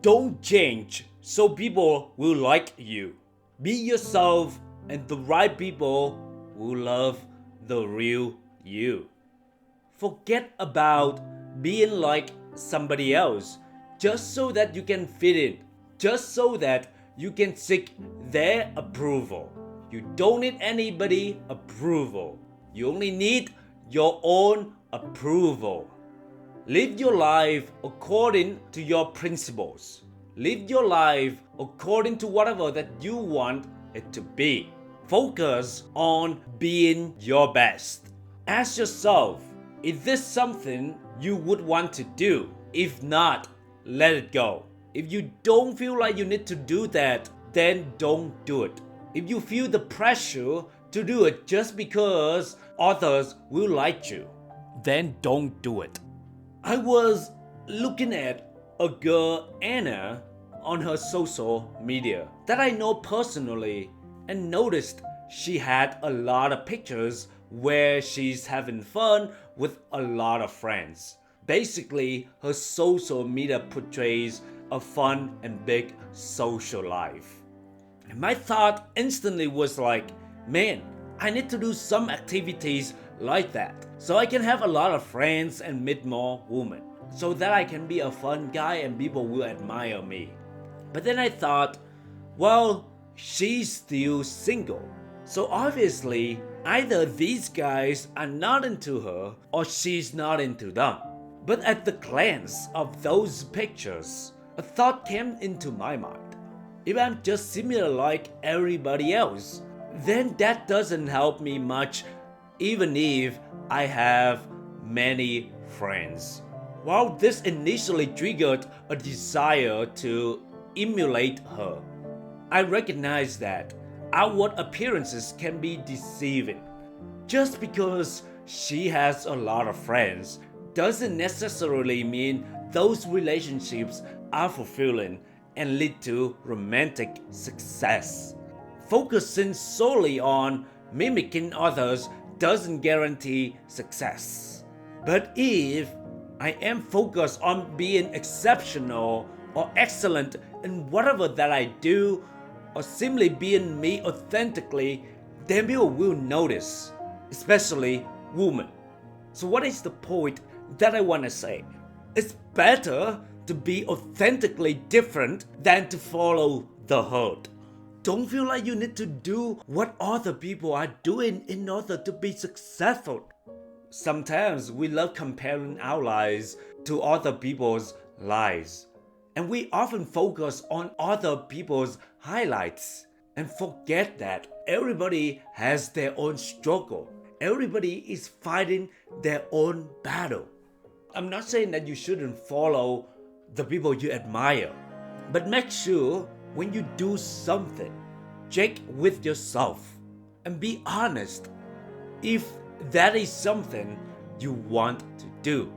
Don't change so people will like you. Be yourself and the right people will love the real you. Forget about being like somebody else just so that you can fit in, just so that you can seek their approval. You don't need anybody approval. You only need your own approval. Live your life according to your principles. Live your life according to whatever that you want it to be. Focus on being your best. Ask yourself, is this something you would want to do? If not, let it go. If you don't feel like you need to do that, then don't do it. If you feel the pressure to do it just because others will like you, then don't do it. I was looking at a girl, Anna, on her social media that I know personally and noticed she had a lot of pictures where she's having fun with a lot of friends. Basically, her social media portrays a fun and big social life. And my thought instantly was like, man, I need to do some activities like that so I can have a lot of friends and meet more women, so that I can be a fun guy and people will admire me. But then I thought, well, she's still single. So obviously, either these guys are not into her or she's not into them. But at the glance of those pictures, a thought came into my mind. If I'm just similar like everybody else, then that doesn't help me much even if I have many friends. While this initially triggered a desire to emulate her, I recognize that outward appearances can be deceiving. Just because she has a lot of friends doesn't necessarily mean those relationships are fulfilling and lead to romantic success. Focusing solely on mimicking others doesn't guarantee success. But if I am focused on being exceptional or excellent in whatever that I do, or simply being me authentically, then people will notice, especially women. So what is the point that I want to say? It's better to be authentically different than to follow the herd. Don't feel like you need to do what other people are doing in order to be successful. Sometimes we love comparing our lives to other people's lives. And we often focus on other people's highlights and forget that everybody has their own struggle. Everybody is fighting their own battle. I'm not saying that you shouldn't follow the people you admire, but make sure when you do something, check with yourself and be honest if that is something you want to do.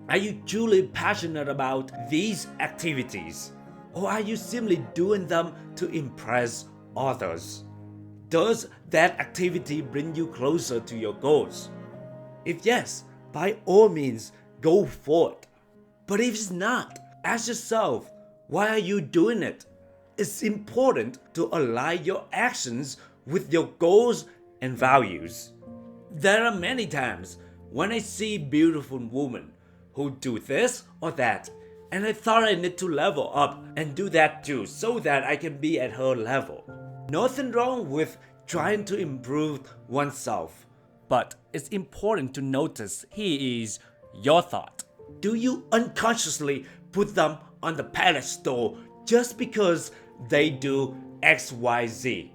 Are you truly passionate about these activities? Or are you simply doing them to impress others? Does that activity bring you closer to your goals? If yes, by all means, go for it. But if it's not, ask yourself, why are you doing it? It's important to align your actions with your goals and values. There are many times when I see beautiful women who do this or that, and I thought I need to level up and do that too so that I can be at her level. Nothing wrong with trying to improve oneself, but it's important to notice here is your thought. Do you unconsciously put them on the pedestal just because they do XYZ?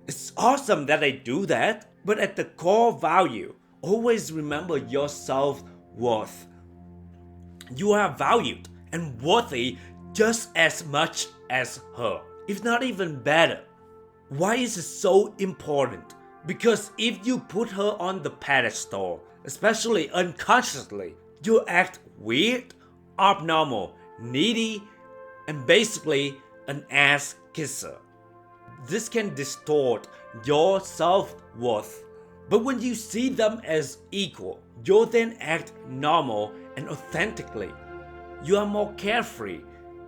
It's awesome that they do that, but at the core value, always remember your self-worth. You are valued and worthy just as much as her, if not even better. Why is it so important? Because if you put her on the pedestal, especially unconsciously, you act weird, abnormal, needy, and basically an ass kisser. This can distort your self-worth. But when you see them as equal, you then act normal and authentically. You are more carefree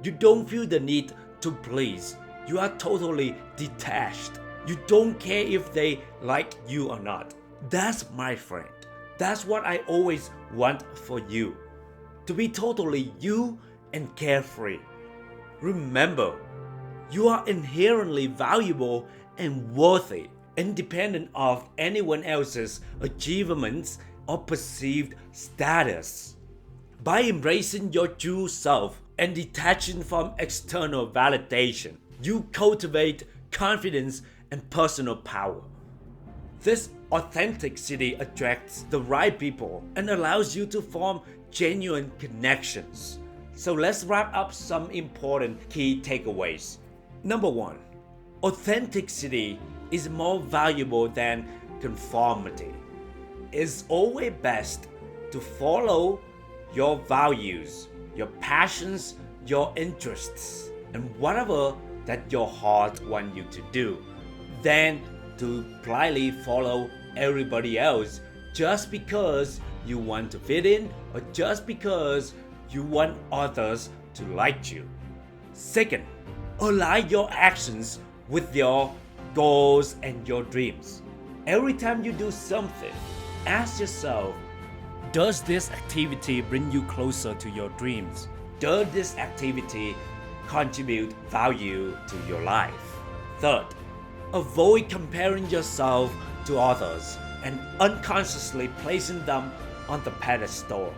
You don't feel the need to please. You are totally detached. You don't care if they like you or not. That's my friend. That's what I always want for you. To be totally you and carefree. Remember, you are inherently valuable and worthy, independent of anyone else's achievements or perceived status. By embracing your true self and detaching from external validation, you cultivate confidence and personal power. This authenticity attracts the right people and allows you to form genuine connections. So let's wrap up some important key takeaways. Number 1. Authenticity is more valuable than conformity. It's always best to follow your values, your passions, your interests, and whatever that your heart wants you to do, than to blindly follow everybody else just because you want to fit in or just because you want others to like you. Second, align your actions with your goals and your dreams. Every time you do something, ask yourself, does this activity bring you closer to your dreams? Does this activity contribute value to your life? Third, avoid comparing yourself to others and unconsciously placing them on the pedestal.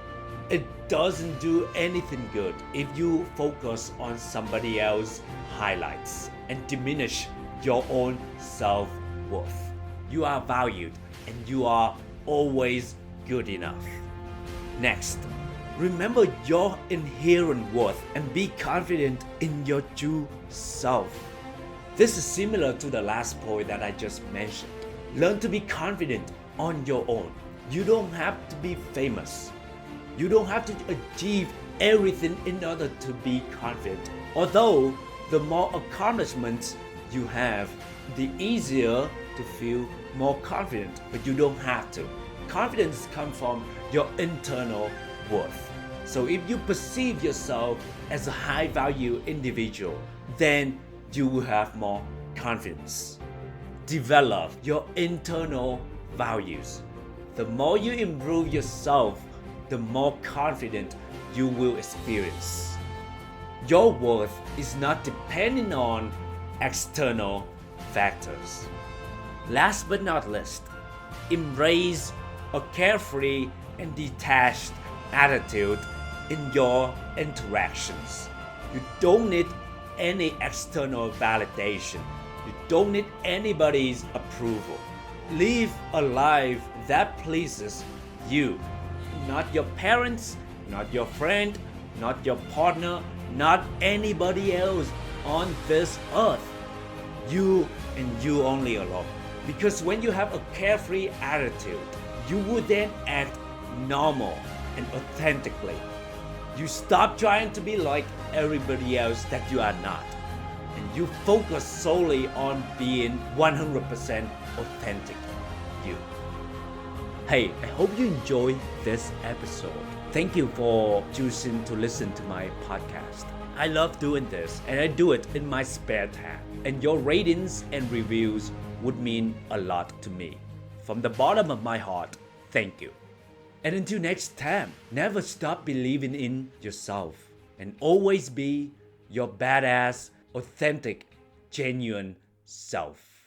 It doesn't do anything good if you focus on somebody else's highlights and diminish your own self-worth. You are valued and you are always good enough. Next, remember your inherent worth and be confident in your true self. This is similar to the last point that I just mentioned. Learn to be confident on your own. You don't have to be famous. You don't have to achieve everything in order to be confident. Although the more accomplishments you have, the easier to feel more confident, but you don't have to. Confidence comes from your internal worth. So if you perceive yourself as a high value individual, then you will have more confidence. Develop your internal values. The more you improve yourself, the more confident you will experience. Your worth is not dependent on external factors. Last but not least, embrace a carefree and detached attitude in your interactions. You don't need any external validation. You don't need anybody's approval. Live a life that pleases you, not your parents, not your friend, not your partner, not anybody else on this earth. You and you only alone. Because when you have a carefree attitude, you will then act normal and authentically. You stop trying to be like everybody else that you are not. And you focus solely on being 100% authentic you. Hey, I hope you enjoyed this episode. Thank you for choosing to listen to my podcast. I love doing this and I do it in my spare time. And your ratings and reviews would mean a lot to me. From the bottom of my heart, thank you. And until next time, never stop believing in yourself and always be your badass, authentic, genuine self.